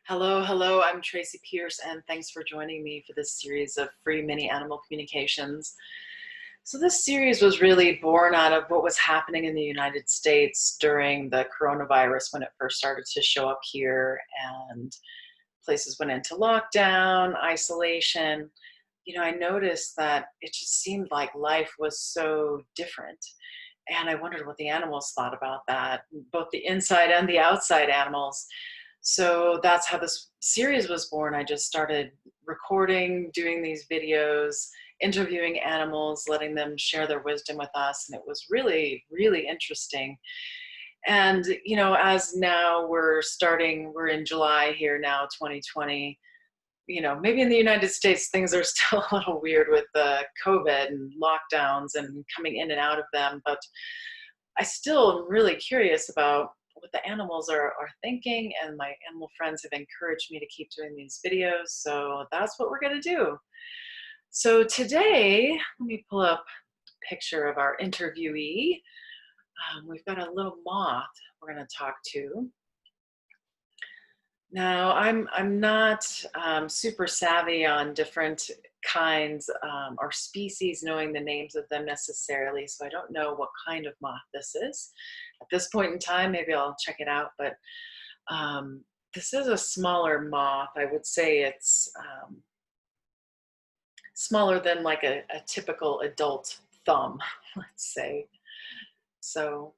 Hello, hello. I'm Tracy Pierce, and thanks for joining me for this series of free mini animal communications. So, this series was really born out of what was happening in the United States during the coronavirus when it first started to show up here, and places went into lockdown, isolation. I noticed that it just seemed like life was so different. And I wondered what the animals thought about that, both the inside and the outside animals. So that's how this series was born. I just started recording, doing these videos, interviewing animals, letting them share their wisdom with us. And it was really, really interesting. And, as now we're in July here now, 2020. Maybe in the United States, things are still a little weird with the COVID and lockdowns and coming in and out of them. But I still am really curious about what the animals are thinking, and my animal friends have encouraged me to keep doing these videos. So that's what we're going to do. So today, let me pull up a picture of our interviewee. We've got a little moth we're going to talk to. Now, I'm not super savvy on different kinds or species, knowing the names of them necessarily, so I don't know what kind of moth this is. At this point in time, maybe I'll check it out, but this is a smaller moth. I would say it's smaller than like a typical adult thumb, let's say. So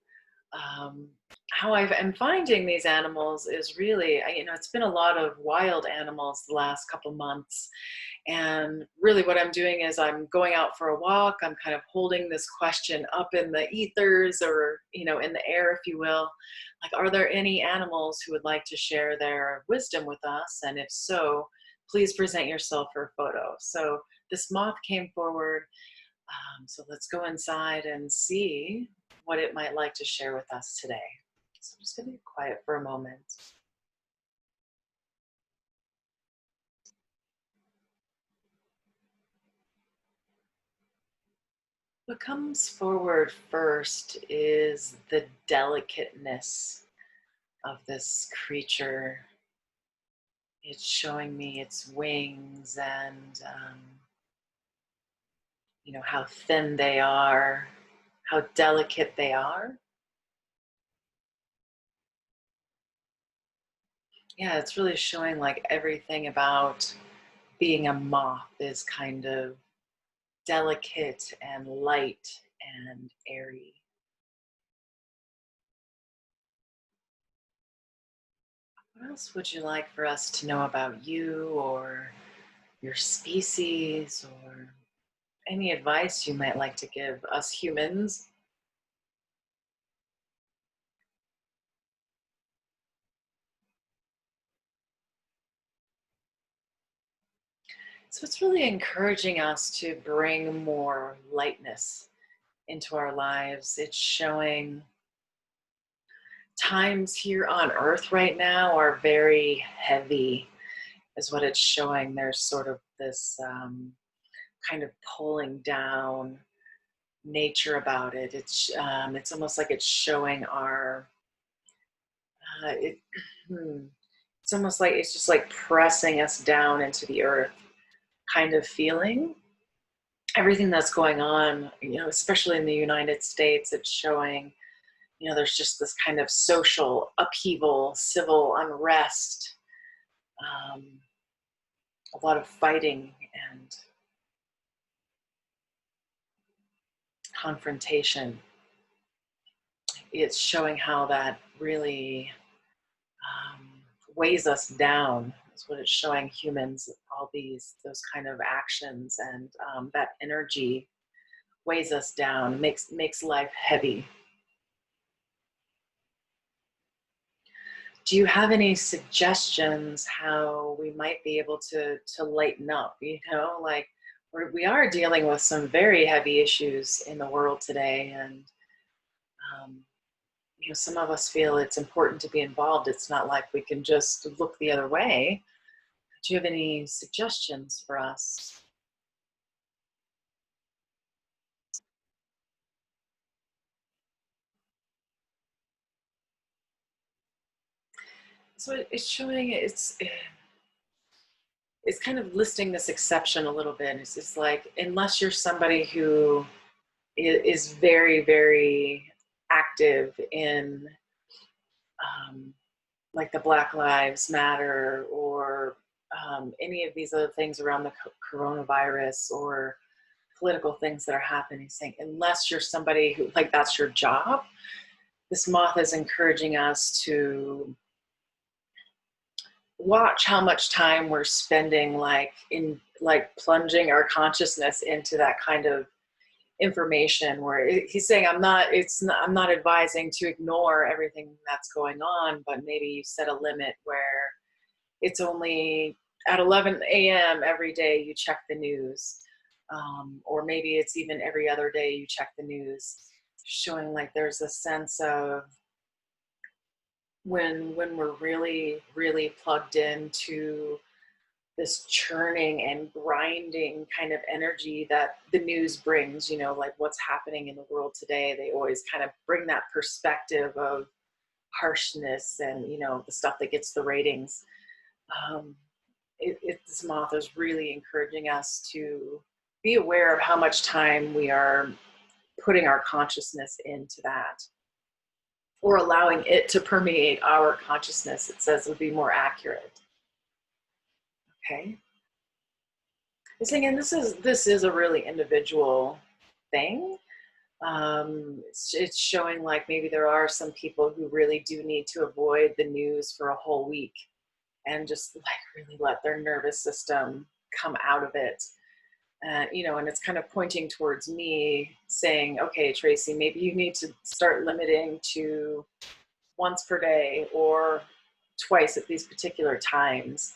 how I'm finding these animals is really, it's been a lot of wild animals the last couple months. And really what I'm doing is I'm going out for a walk. I'm kind of holding this question up in the ethers, or, in the air, if you will. Like, are there any animals who would like to share their wisdom with us? And if so, please present yourself for a photo. So this moth came forward. So let's go inside and see what it might like to share with us today. So I'm just going to be quiet for a moment. What comes forward first is the delicateness of this creature. It's showing me its wings and, how thin they are, how delicate they are. Yeah, it's really showing like everything about being a moth is kind of delicate and light and airy. What else would you like for us to know about you or your species, or any advice you might like to give us humans? So it's really encouraging us to bring more lightness into our lives. It's showing times here on Earth right now are very heavy, is what it's showing. There's sort of this kind of pulling down nature about it. It's almost like it's showing our uh, it, it's almost like it's just like pressing us down into the earth kind of feeling. Everything that's going on, especially in the United States, it's showing, there's just this kind of social upheaval, civil unrest, um, a lot of fighting and confrontation. It's showing how that really um, weighs us down. Is what it's showing humans. All those kind of actions and that energy weighs us down, makes life heavy. Do you have any suggestions how we might be able to lighten up? Like we are dealing with some very heavy issues in the world today, and um, some of us feel it's important to be involved. It's not like we can just look the other way. Do you have any suggestions for us? So it's showing it's kind of listing this exception a little bit. It's just like, unless you're somebody who is very, very active in like the Black Lives Matter or any of these other things around the coronavirus or political things that are happening, saying, unless you're somebody who, like, that's your job, this moth is encouraging us to watch how much time we're spending, like in like plunging our consciousness into that kind of information, where he's saying, I'm not advising to ignore everything that's going on, but maybe you set a limit where it's only at 11 a.m. every day you check the news, or maybe it's even every other day you check the news, showing like there's a sense of when we're really, really plugged into this churning and grinding kind of energy that the news brings, you know, like what's happening in the world today. They always kind of bring that perspective of harshness and, you know, the stuff that gets the ratings. This moth is really encouraging us to be aware of how much time we are putting our consciousness into that, or allowing it to permeate our consciousness, it says, would be more accurate. Okay. And this is a really individual thing. It's showing like maybe there are some people who really do need to avoid the news for a whole week and just like really let their nervous system come out of it. You know, and it's kind of pointing towards me saying, okay, Tracy, maybe you need to start limiting to once per day or twice at these particular times.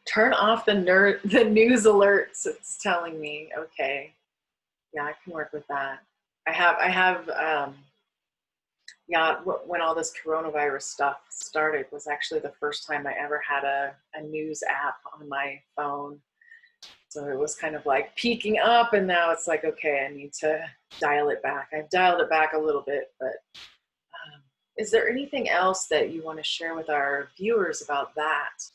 Turn off the news alerts. It's telling me, okay, yeah, I can work with that. Yeah, when all this coronavirus stuff started was actually the first time I ever had a news app on my phone. So it was kind of like peaking up, and now it's like, okay, I need to dial it back. I've dialed it back a little bit, but is there anything else that you want to share with our viewers about that?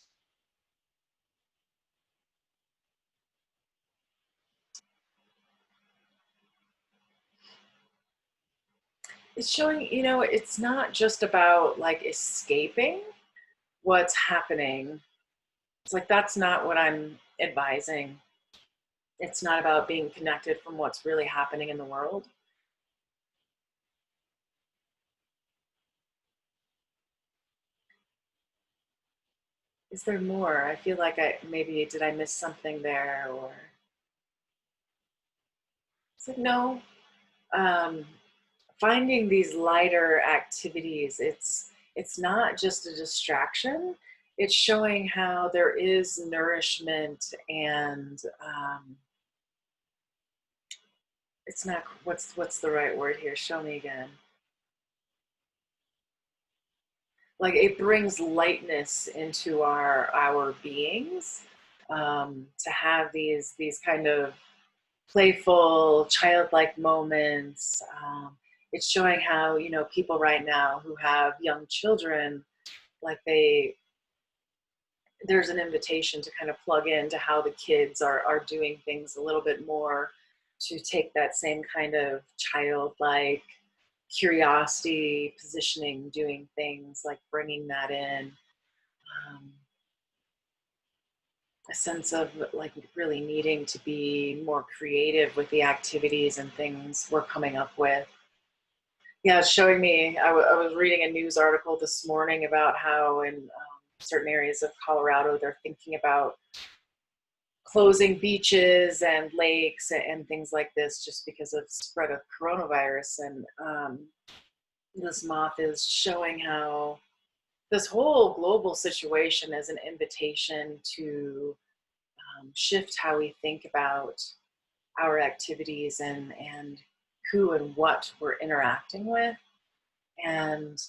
It's showing, you know, it's not just about like escaping what's happening. It's like, that's not what I'm advising. It's not about being connected from what's really happening in the world. Is there more? I feel like maybe did I miss something there, or it's like, no. Um, Finding these lighter activities, it's not just a distraction. It's showing how there is nourishment, and it's not, what's the right word here? Show me again. Like it brings lightness into our beings, to have these kind of playful, childlike moments. It's showing how, you know, people right now who have young children, like there's an invitation to kind of plug into how the kids are doing things a little bit more, to take that same kind of childlike curiosity, positioning, doing things, like bringing that in. Um, a sense of like really needing to be more creative with the activities and things we're coming up with. Yeah, it's showing me, I was reading a news article this morning about how in certain areas of Colorado, they're thinking about closing beaches and lakes and things like this just because of spread of coronavirus. And this moth is showing how this whole global situation is an invitation to shift how we think about our activities and who and what we're interacting with. And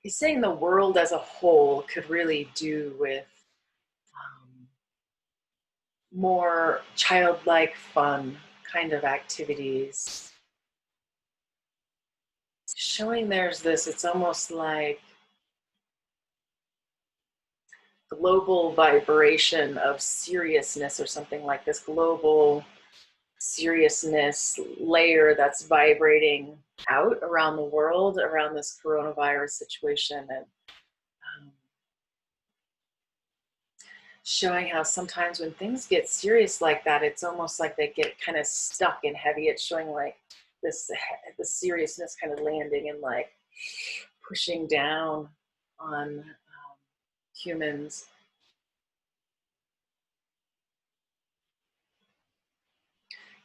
he's saying the world as a whole could really do with more childlike fun kind of activities. showing there's this, it's almost like global vibration of seriousness or something, like this global seriousness layer that's vibrating out around the world around this coronavirus situation. And showing how sometimes when things get serious like that, it's almost like they get kind of stuck and heavy. It's showing like the seriousness kind of landing and like pushing down on humans.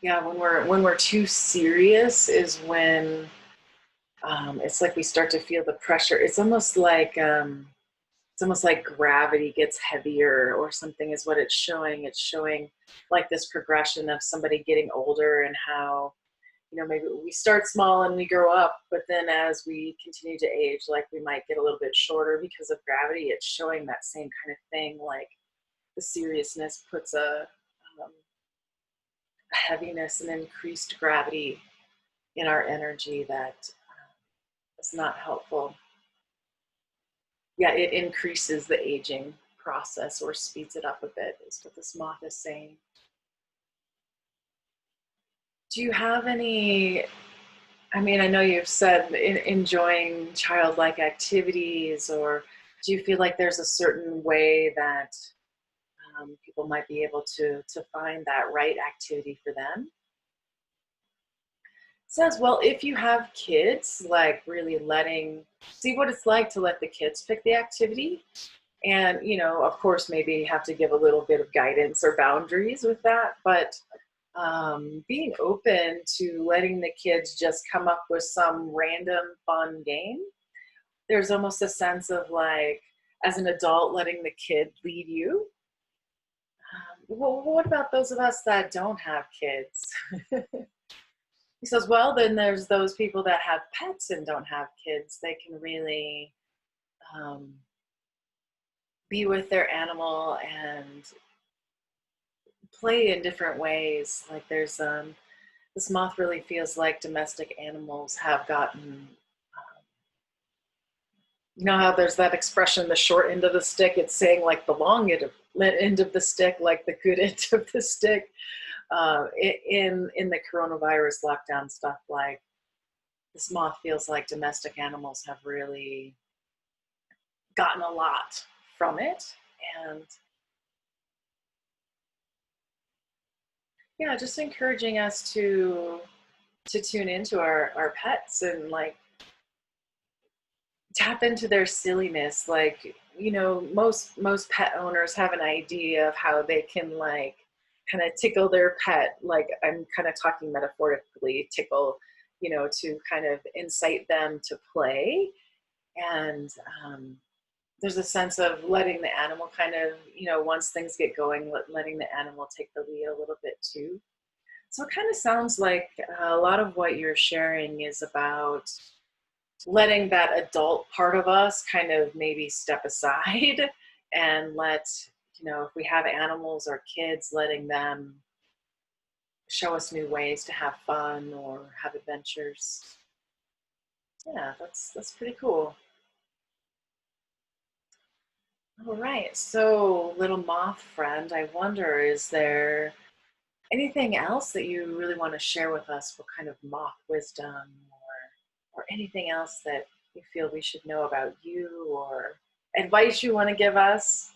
Yeah, when we're too serious is when it's like we start to feel the pressure. It's almost like gravity gets heavier or something is what it's showing. It's showing like this progression of somebody getting older and how, you know, maybe we start small and we grow up, but then as we continue to age, like we might get a little bit shorter because of gravity. It's showing that same kind of thing, like the seriousness puts a heaviness and increased gravity in our energy that is not helpful. Yeah, it increases the aging process or speeds it up a bit, is what this moth is saying. Do you have any, I mean, I know you've said enjoying childlike activities, or do you feel like there's a certain way that people might be able to find that right activity for them? Says, well, if you have kids, like really see what it's like to let the kids pick the activity. And, you know, of course, maybe have to give a little bit of guidance or boundaries with that, but being open to letting the kids just come up with some random fun game. There's almost a sense of like, as an adult, letting the kid lead you. Well, what about those of us that don't have kids? He says, well, then there's those people that have pets and don't have kids. They can really um, be with their animal and play in different ways. Like there's this moth really feels like domestic animals have gotten, you know how there's that expression, the short end of the stick. It's saying like the long end of the stick, like the good end of the stick. In the coronavirus lockdown stuff, like this moth feels like domestic animals have really gotten a lot from it. And yeah, just encouraging us to tune into our pets and like tap into their silliness. Like, you know, most pet owners have an idea of how they can like kind of tickle their pet. Like I'm kind of talking metaphorically, tickle, you know, to kind of incite them to play. And there's a sense of letting the animal kind of, you know, once things get going, letting the animal take the lead a little bit too. So it kind of sounds like a lot of what you're sharing is about letting that adult part of us kind of maybe step aside and let, you know, if we have animals or kids, letting them show us new ways to have fun or have adventures. Yeah, that's pretty cool. All right, so little moth friend, I wonder, is there anything else that you really want to share with us? What kind of moth wisdom or anything else that you feel we should know about you, or advice you want to give us?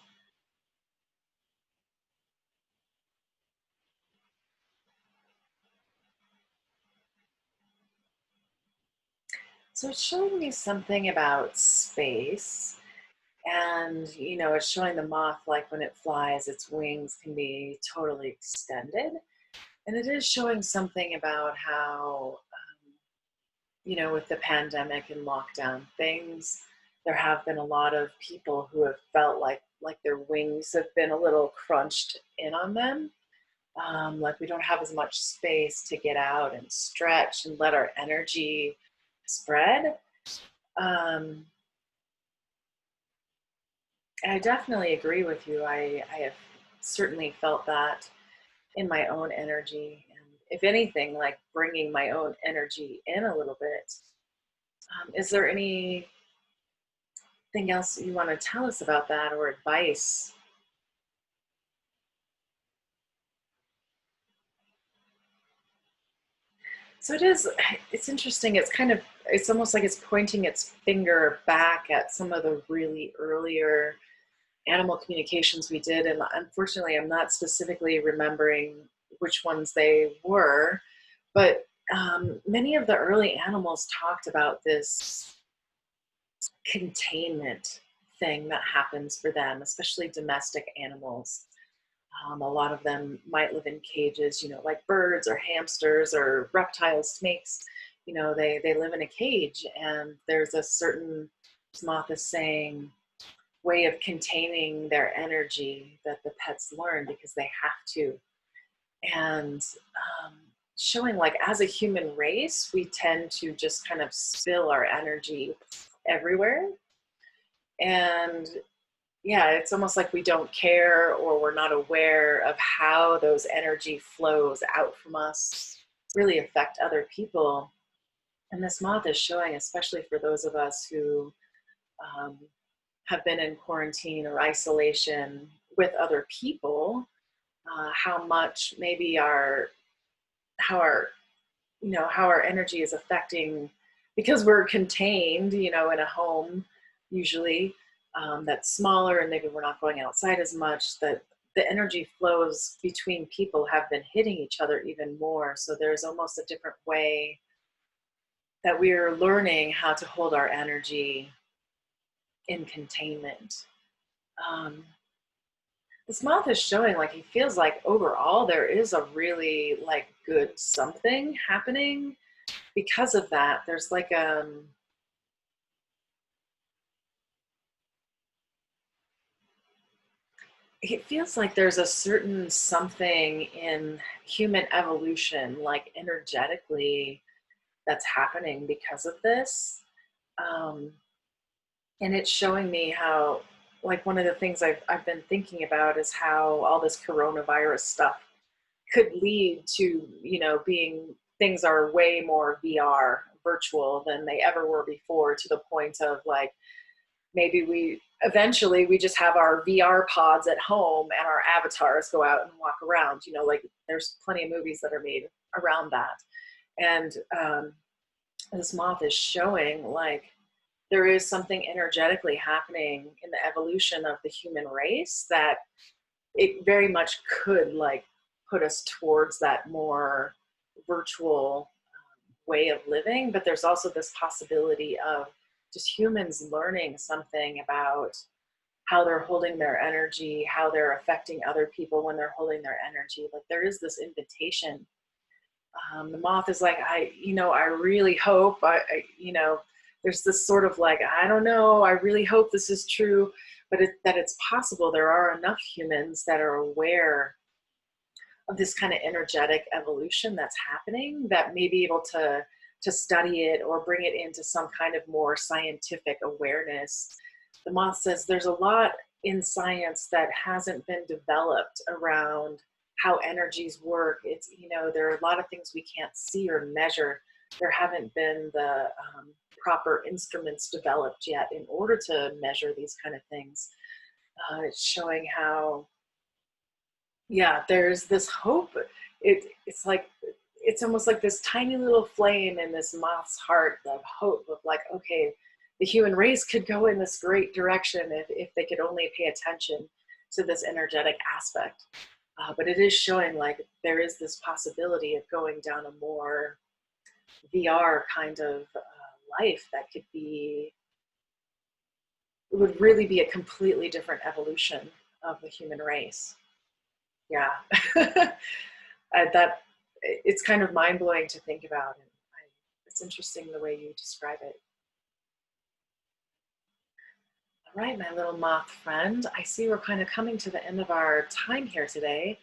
So it's showing me something about space, and you know, it's showing the moth like when it flies, its wings can be totally extended, and it is showing something about how you know, with the pandemic and lockdown things, there have been a lot of people who have felt like their wings have been a little crunched in on them. Like we don't have as much space to get out and stretch and let our energy spread. Um, and I definitely agree with you. I have certainly felt that in my own energy. And if anything, like bringing my own energy in a little bit Is there anything else you want to tell us about that or advice? So it is, it's interesting. It's almost like it's pointing its finger back at some of the really earlier animal communications we did. And unfortunately, I'm not specifically remembering which ones they were, but many of the early animals talked about this containment thing that happens for them, especially domestic animals. A lot of them might live in cages, like birds or hamsters or reptiles, snakes. They live in a cage, and there's a certain, as Moth is saying, way of containing their energy that the pets learn because they have to. And showing like as a human race, we tend to just kind of spill our energy everywhere. And yeah, it's almost like we don't care or we're not aware of how those energy flows out from us really affect other people. And this moth is showing, especially for those of us who um, have been in quarantine or isolation with other people, how much maybe how our how our energy is affecting, because we're contained in a home usually, that's smaller, and maybe we're not going outside as much, that the energy flows between people have been hitting each other even more. So there's almost a different way that we're learning how to hold our energy in containment. um, this month is showing like he feels like overall there is a really like good something happening because of that. There's like it feels like there's a certain something in human evolution, like energetically, that's happening because of this. Um, and it's showing me how, like, one of the things I've been thinking about is how all this coronavirus stuff could lead to, being things are way more VR, virtual, than they ever were before, to the point of like, maybe we eventually we just have our VR pods at home and our avatars go out and walk around. Like there's plenty of movies that are made around that. And this moth is showing like there is something energetically happening in the evolution of the human race that it very much could like put us towards that more virtual way of living. But there's also this possibility of just humans learning something about how they're holding their energy, how they're affecting other people when they're holding their energy. Like there is this invitation. The moth is like, I really hope, there's this sort of like, I don't know, I really hope this is true, but that it's possible there are enough humans that are aware of this kind of energetic evolution that's happening that may be able to study it or bring it into some kind of more scientific awareness. The moth says there's a lot in science that hasn't been developed around how energies work. It's, there are a lot of things we can't see or measure. There haven't been the proper instruments developed yet in order to measure these kind of things. It's showing how, yeah, there's this hope. It's like, it's almost like this tiny little flame in this moth's heart of hope of like, okay, the human race could go in this great direction if they could only pay attention to this energetic aspect. But it is showing like there is this possibility of going down a more VR kind of life that could be, it would really be a completely different evolution of the human race. Yeah. That it's kind of mind blowing to think about, and it's interesting the way you describe it. All right, my little moth friend, I see we're kind of coming to the end of our time here today.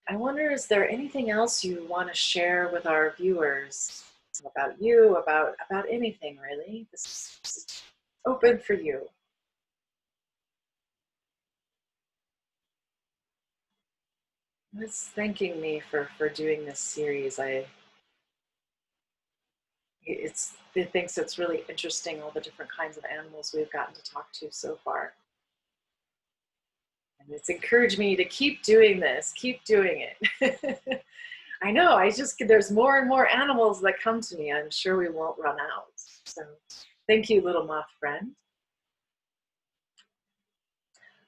I wonder, is there anything else you want to share with our viewers about you, about anything really? This is open for you. It's thanking me for doing this series. it thinks it's really interesting, all the different kinds of animals we've gotten to talk to so far. And it's encouraged me to keep doing this, keep doing it. I know, there's more and more animals that come to me. I'm sure we won't run out. So thank you, little moth friend.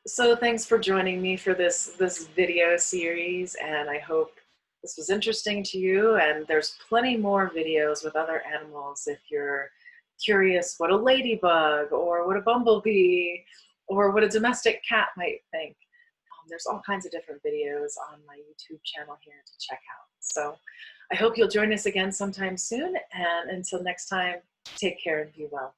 So thanks for joining me for this video series, and I hope this was interesting to you. And there's plenty more videos with other animals if you're curious what a ladybug or what a bumblebee or what a domestic cat might think. There's all kinds of different videos on my YouTube channel here to check out. So I hope you'll join us again sometime soon, and until next time, take care and be well.